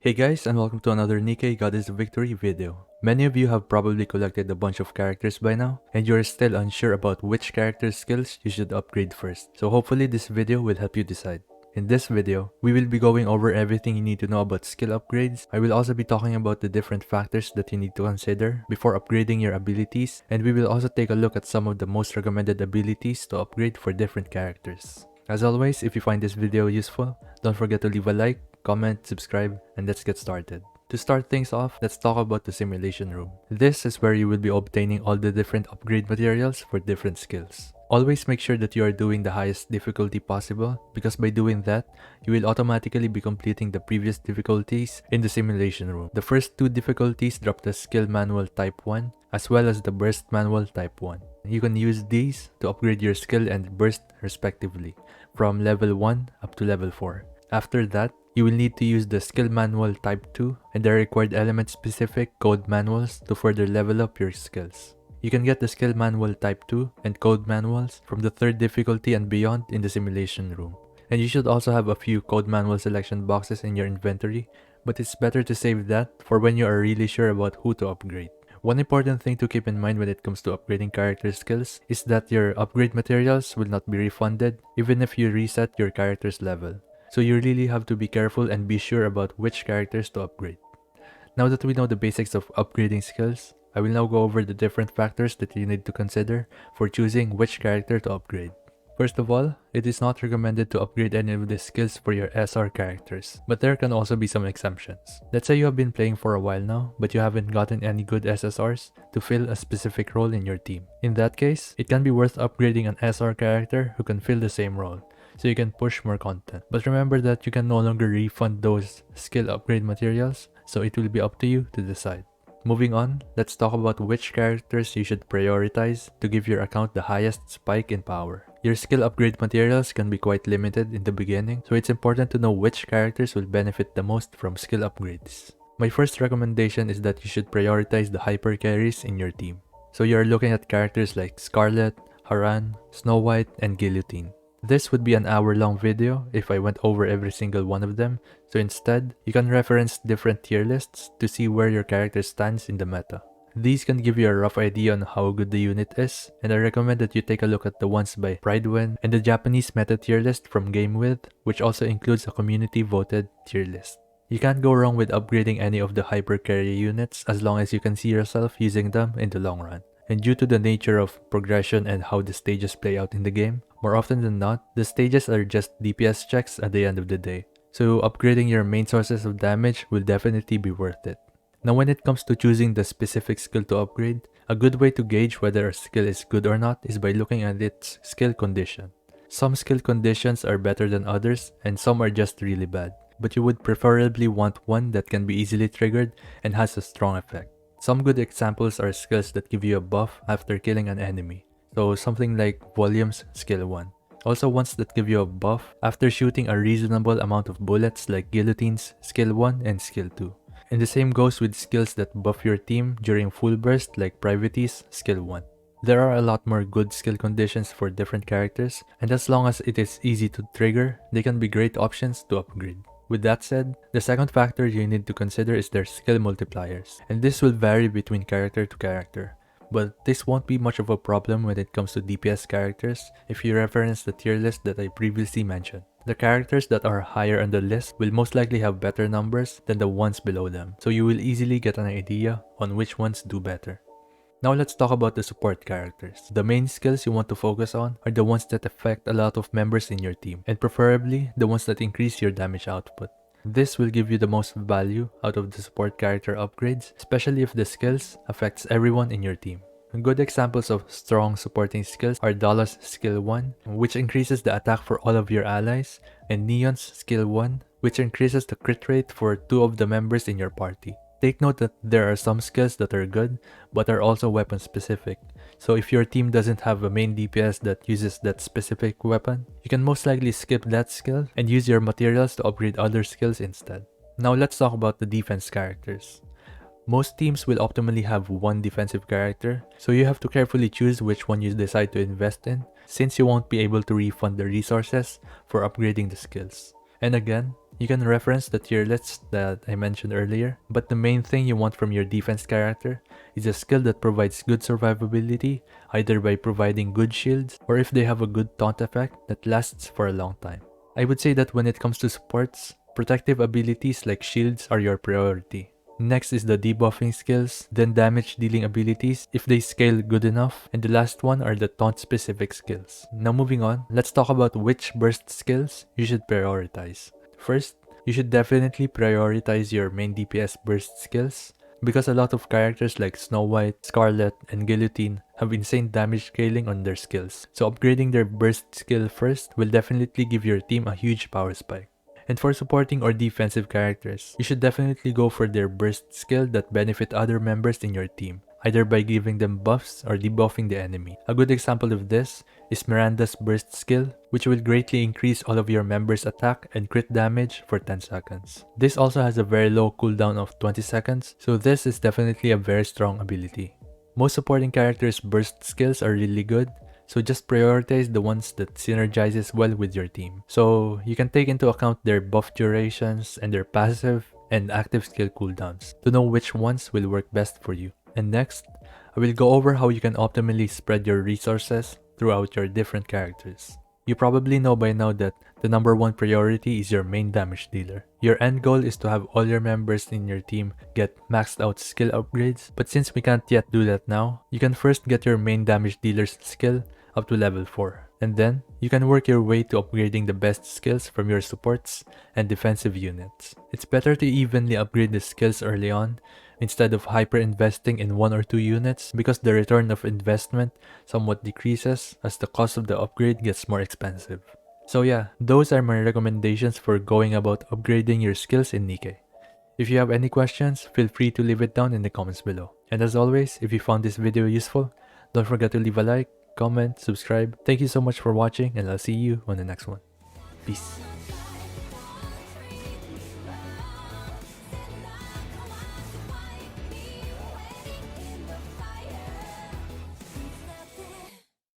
Hey guys, and welcome to another Nikke Goddess of Victory video. Many of you have probably collected a bunch of characters by now, and you're still unsure about which character skills you should upgrade first. So hopefully this video will help you decide. In this video, we will be going over everything you need to know about skill upgrades. I will also be talking about the different factors that you need to consider before upgrading your abilities, and we will also take a look at some of the most recommended abilities to upgrade for different characters. As always, if you find this video useful, don't forget to leave a like, comment, subscribe, and let's get started. To start things off, let's talk about the simulation room. This is where you will be obtaining all the different upgrade materials for different skills. Always make sure that you are doing the highest difficulty possible, because by doing that, you will automatically be completing the previous difficulties in the simulation room. The first two difficulties drop the skill manual type 1 as well as the burst manual type 1. You can use these to upgrade your skill and burst respectively from level 1 up to level 4. After that, you will need to use the skill manual type 2 and the required element specific code manuals to further level up your skills. You can get the skill manual type 2 and code manuals from the third difficulty and beyond in the simulation room. And you should also have a few code manual selection boxes in your inventory, but it's better to save that for when you are really sure about who to upgrade. One important thing to keep in mind when it comes to upgrading character skills is that your upgrade materials will not be refunded even if you reset your character's level. So you really have to be careful and be sure about which characters to upgrade. Now that we know the basics of upgrading skills, I will now go over the different factors that you need to consider for choosing which character to upgrade. First of all, it is not recommended to upgrade any of the skills for your SR characters, but there can also be some exemptions. Let's say you have been playing for a while now, but you haven't gotten any good SSRs to fill a specific role in your team. In that case, it can be worth upgrading an SR character who can fill the same role, so you can push more content. But remember that you can no longer refund those skill upgrade materials, so it will be up to you to decide. Moving on, let's talk about which characters you should prioritize to give your account the highest spike in power. Your skill upgrade materials can be quite limited in the beginning, so it's important to know which characters will benefit the most from skill upgrades. My first recommendation is that you should prioritize the hyper carries in your team. So you are looking at characters like Scarlet, Haran, Snow White, and Guillotine. This would be an hour-long video if I went over every single one of them, so instead, you can reference different tier lists to see where your character stands in the meta. These can give you a rough idea on how good the unit is, and I recommend that you take a look at the ones by Pridewin and the Japanese meta tier list from GameWith, which also includes a community-voted tier list. You can't go wrong with upgrading any of the hyper carry units as long as you can see yourself using them in the long run. And due to the nature of progression and how the stages play out in the game, more often than not, the stages are just DPS checks at the end of the day. So upgrading your main sources of damage will definitely be worth it. Now when it comes to choosing the specific skill to upgrade, a good way to gauge whether a skill is good or not is by looking at its skill condition. Some skill conditions are better than others, and some are just really bad, but you would preferably want one that can be easily triggered and has a strong effect. Some good examples are skills that give you a buff after killing an enemy, so something like Volume's skill 1. Also ones that give you a buff after shooting a reasonable amount of bullets like Guillotine's skill 1 and skill 2. And the same goes with skills that buff your team during full burst like Private's skill 1. There are a lot more good skill conditions for different characters, and as long as it is easy to trigger, they can be great options to upgrade. With that said, the second factor you need to consider is their skill multipliers, and this will vary between character to character. But this won't be much of a problem when it comes to DPS characters if you reference the tier list that I previously mentioned. The characters that are higher on the list will most likely have better numbers than the ones below them, so you will easily get an idea on which ones do better. Now let's talk about the support characters. The main skills you want to focus on are the ones that affect a lot of members in your team, and preferably the ones that increase your damage output. This will give you the most value out of the support character upgrades, especially if the skills affects everyone in your team. Good examples of strong supporting skills are Dala's skill 1, which increases the attack for all of your allies, and Neon's skill 1, which increases the crit rate for 2 of the members in your party. Take note that there are some skills that are good, but are also weapon specific. So if your team doesn't have a main DPS that uses that specific weapon, you can most likely skip that skill and use your materials to upgrade other skills instead. Now let's talk about the defense characters. Most teams will optimally have one defensive character, so you have to carefully choose which one you decide to invest in, since you won't be able to refund the resources for upgrading the skills. And again, You can reference the tier lists that I mentioned earlier, but the main thing you want from your defense character is a skill that provides good survivability, either by providing good shields or if they have a good taunt effect that lasts for a long time. I would say that when it comes to supports, protective abilities like shields are your priority. Next is the debuffing skills, then damage dealing abilities if they scale good enough, and the last one are the taunt specific skills. Now moving on, let's talk about which burst skills you should prioritize. First, you should definitely prioritize your main DPS burst skills because a lot of characters like Snow White, Scarlet, and Guillotine have insane damage scaling on their skills, so upgrading their burst skill first will definitely give your team a huge power spike. And for supporting or defensive characters, you should definitely go for their burst skill that benefit other members in your team, either by giving them buffs or debuffing the enemy. A good example of this is Miranda's burst skill, which will greatly increase all of your members' attack and crit damage for 10 seconds. This also has a very low cooldown of 20 seconds, so this is definitely a very strong ability. Most supporting characters' burst skills are really good, so just prioritize the ones that synergizes well with your team. So you can take into account their buff durations and their passive and active skill cooldowns to know which ones will work best for you. And next, I will go over how you can optimally spread your resources throughout your different characters. You probably know by now that the number one priority is your main damage dealer. Your end goal is to have all your members in your team get maxed out skill upgrades, but since we can't yet do that now, you can first get your main damage dealer's skill up to level 4. And then, you can work your way to upgrading the best skills from your supports and defensive units. It's better to evenly upgrade the skills early on instead of hyper investing in 1 or 2 units because the return of investment somewhat decreases as the cost of the upgrade gets more expensive. So yeah, those are my recommendations for going about upgrading your skills in Nikke. If you have any questions, feel free to leave it down in the comments below. And as always, if you found this video useful, don't forget to leave a like, comment, subscribe. Thank you so much for watching, and I'll see you on the next one. Peace.